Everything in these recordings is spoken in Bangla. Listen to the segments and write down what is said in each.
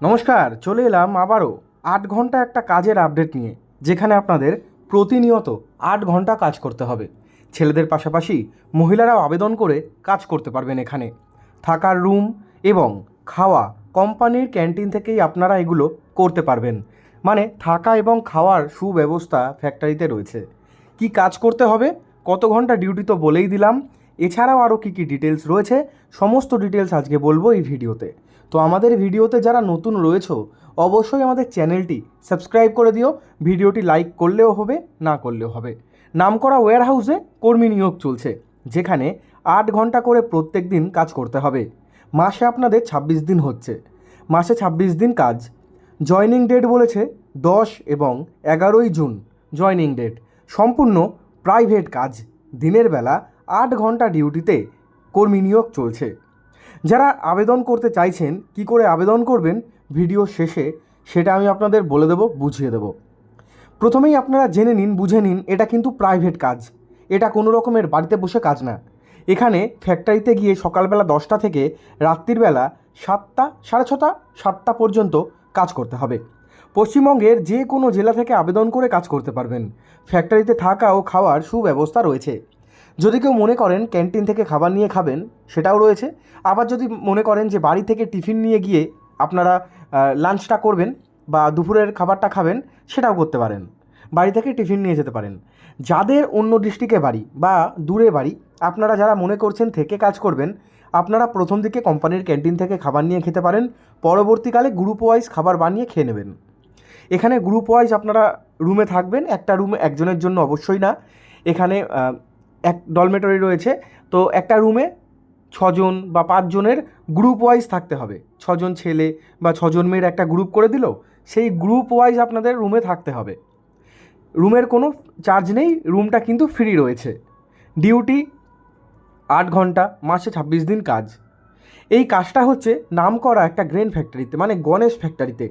নমস্কার, চলে এলাম আবারও ৮ ঘন্টা একটা কাজের আপডেট নিয়ে, যেখানে আপনাদের প্রতিনিয়ত ৮ ঘন্টা কাজ করতে হবে। ছেলেদের পাশাপাশি মহিলারাও আবেদন করে কাজ করতে পারবেন। এখানে থাকার রুম এবং খাওয়া কোম্পানির ক্যান্টিন থেকেই আপনারা এগুলো করতে পারবেন। মানে থাকা এবং খাওয়ার সুব্যবস্থা ফ্যাক্টরিতে রয়েছে। কি কাজ করতে হবে, কত ঘন্টা ডিউটি তো বলেই দিলাম, এছাড়াও আরও কী ডিটেলস রয়েছে সমস্ত ডিটেলস আজকে বলবো এই ভিডিওতে। তো আমাদের ভিডিওতে যারা নতুন রয়েছো অবশ্যই আমাদের চ্যানেলটি সাবস্ক্রাইব করে দিও। ভিডিওটি লাইক করলেও হবে, না করলেও হবে। নামকরা ওয়্যারহাউসে কর্মী নিয়োগ চলছে, যেখানে ৮ ঘন্টা করে প্রত্যেক দিন কাজ করতে হবে। মাসে আপনাদের ২৬ দিন হচ্ছে, মাসে ২৬ দিন কাজ। জয়নিং ডেট বলেছে ১০ এবং ১১ই জুন জয়নিং ডেট। সম্পূর্ণ প্রাইভেট কাজ, দিনের বেলা ৮ ঘন্টা ডিউটিতে কর্মী নিয়োগ চলছে। যারা আবেদন করতে চাইছেন কি করে আবেদন করবেন ভিডিও শেষে সেটা আমি আপনাদের বলে দেবো, বুঝিয়ে দেবো। প্রথমেই আপনারা জেনে নিন, বুঝে নিন, এটা কিন্তু প্রাইভেট কাজ, এটা কোনো রকমের বাড়িতে বসে কাজ না। এখানে ফ্যাক্টরিতে গিয়ে সকালবেলা 10টা থেকে রাত্রিবেলা 7টা, 6:30, 7টা পর্যন্ত কাজ করতে হবে। পশ্চিমবঙ্গের যে কোনো জেলা থেকে আবেদন করে কাজ করতে পারবেন। ফ্যাক্টরিতে থাকা ও খাওয়ার সুব্যবস্থা রয়েছে। যদি কেউ মনে করেন ক্যান্টিন থেকে খাবার নিয়ে খাবেন, সেটাও রয়েছে। আবার যদি মনে করেন যে বাড়ি থেকে টিফিন নিয়ে গিয়ে আপনারা লাঞ্চটা করবেন বা দুপুরের খাবারটা খাবেন, সেটাও করতে পারেন। বাড়ি থেকে টিফিন নিয়ে যেতে পারেন। যাদের অন্য ডিস্ট্রিক্টে বাড়ি বা দূরে বাড়ি, আপনারা যারা মনে করছেন থেকে কাজ করবেন, আপনারা প্রথম দিকে কোম্পানির ক্যান্টিন থেকে খাবার নিয়ে খেতে পারেন। পরবর্তীকালে গ্রুপ ওয়াইজ খাবার বানিয়ে খেয়ে নেবেন। এখানে গ্রুপ ওয়াইজ আপনারা রুমে থাকবেন, একটা রুমে একজনের জন্য অবশ্যই না। এখানে এক ডলমেটরি রয়েছে, তো একটা রুমে 6 জন বা 5 জনের গ্রুপ ওয়াইজ থাকতে হবে। 6 জন ছেলে বা 6 জন মেয়ের একটা গ্রুপ করে দিল, সেই গ্রুপ ওয়াইজ আপনাদের রুমে থাকতে হবে। রুমের কোনো চার্জ নেই, রুমটা কিন্তু ফ্রি রয়েছে। ডিউটি ৮ ঘন্টা, মাসে ২৬ দিন কাজ। এই কাজটা হচ্ছে নামকরা একটা গ্রেন ফ্যাক্টরিতে, মানে গণেশ ফ্যাক্টরিতে,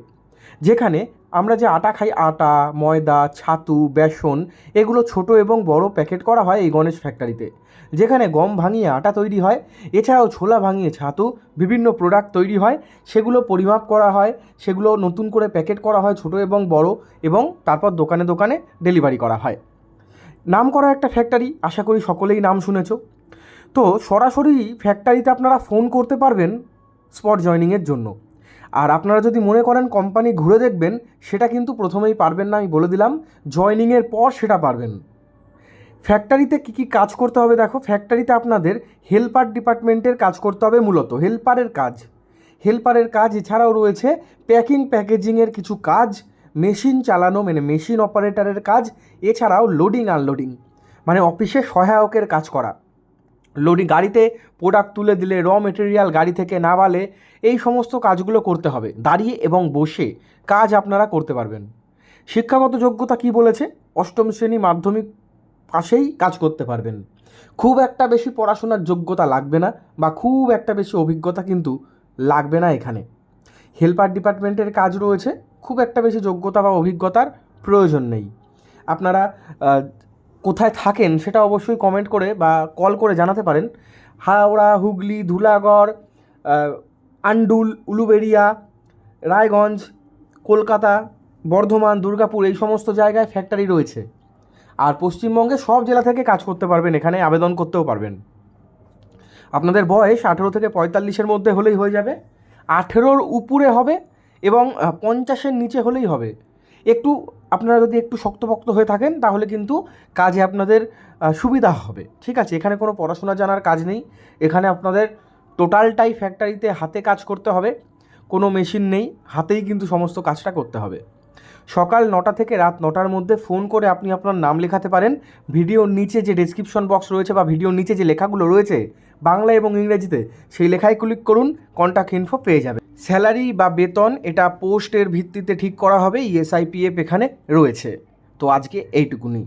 যেখানে আমরা যে আটা খাই, আটা, ময়দা, ছাতু, বেসন, এগুলো ছোট এবং বড় প্যাকেট করা হয় এই গণেশ ফ্যাক্টরিতে। যেখানে গম ভাঙিয়ে আটা তৈরি হয়, এছাড়াও ছোলা ভাঙিয়ে ছাতু, বিভিন্ন প্রোডাক্ট তৈরি হয়, সেগুলো পরিমাপ করা হয়, সেগুলো নতুন করে প্যাকেট করা হয় ছোট এবং বড়, এবং তারপর দোকানে দোকানে ডেলিভারি করা হয়। নামকরা একটা ফ্যাক্টরি, আশা করি সকলেই নাম শুনেছো। তো সরাসরি ফ্যাক্টরিতে আপনারা ফোন করতে পারবেন স্পট জয়নিংয়ের জন্য। আর আপনারা যদি মনে করেন কোম্পানি ঘুরে দেখবেন, সেটা কিন্তু প্রথমেই পারবেন না, আমি বলে দিলাম। জয়নিংয়ের পর সেটা পারবেন। ফ্যাক্টরিতে কী কী কাজ করতে হবে দেখো। ফ্যাক্টরিতে আপনাদের হেল্পার ডিপার্টমেন্টের কাজ করতে হবে, মূলত হেল্পারের কাজ এছাড়াও রয়েছে প্যাকিং প্যাকেজিংয়ের কিছু কাজ, মেশিন চালানো মানে মেশিন অপারেটরের কাজ, এছাড়াও লোডিং আনলোডিং মানে অফিসে সহায়কের কাজ করা। লোডিং, গাড়িতে প্রোডাক্ট তুলে দিলে, র মেটেরিয়াল গাড়ি থেকে নামালে, এই সমস্ত কাজগুলো করতে হবে। দাঁড়িয়ে এবং বসে কাজ আপনারা করতে পারবেন। শিক্ষাগত যোগ্যতা কি বলেছে, 8ম শ্রেণী মাধ্যমিক পাশেই কাজ করতে পারবেন। খুব একটা বেশি পড়াশোনার যোগ্যতা লাগবে না, বা খুব একটা বেশি অভিজ্ঞতা কিন্তু লাগবে না। এখানে হেল্পার ডিপার্টমেন্টের কাজ রয়েছে, খুব একটা বেশি যোগ্যতা বা অভিজ্ঞতার প্রয়োজন নেই। আপনারা কোথায় থাকেন সেটা অবশ্যই কমেন্ট করে বা কল করে জানাতে পারেন। হাওড়া, হুগলি, ধুলাগড়, আন্ডুল, উলুবেড়িয়া, রায়গঞ্জ, কলকাতা, বর্ধমান, দুর্গাপুর, এই সমস্ত জায়গায় ফ্যাক্টরি রয়েছে। আর পশ্চিমবঙ্গে সব জেলা থেকে কাজ করতে পারবেন, এখানে আবেদন করতেও পারবেন। আপনাদের বয়স 18 থেকে 45-এর মধ্যে হলেই হয়ে যাবে। 18-র উপরে হবে এবং 50-এর নিচে হলেই হবে। একটু আপনারা যদি একটু শক্তপোক্ত হয়ে থাকেন তাহলে কিন্তু কাজে আপনাদের সুবিধা হবে, ঠিক আছে। এখানে কোনো পড়াশোনা জানার কাজ নেই। এখানে আপনাদের টোটালটাই ফ্যাক্টরিতে হাতে কাজ করতে হবে, কোনো মেশিন নেই, হাতেই কিন্তু সমস্ত কাজটা করতে হবে। সকাল 9টা থেকে রাত 9টার মধ্যে ফোন করে আপনি আপনার নাম লেখাতে পারেন। ভিডিওর নিচে যে ডেসক্রিপশন বক্স রয়েছে বা ভিডিওর নিচে যে লেখাগুলো রয়েছে বাংলা এবং ইংরেজিতে, সেই লেখায় ক্লিক করুন, কন্ট্যাক্ট ইনফো পেয়ে যাবে। স্যালারি বা বেতন এটা পোস্টের ভিত্তিতে ঠিক করা হবে, ESIPF এখানে রয়েছে। তো আজকে এইটুকুনি।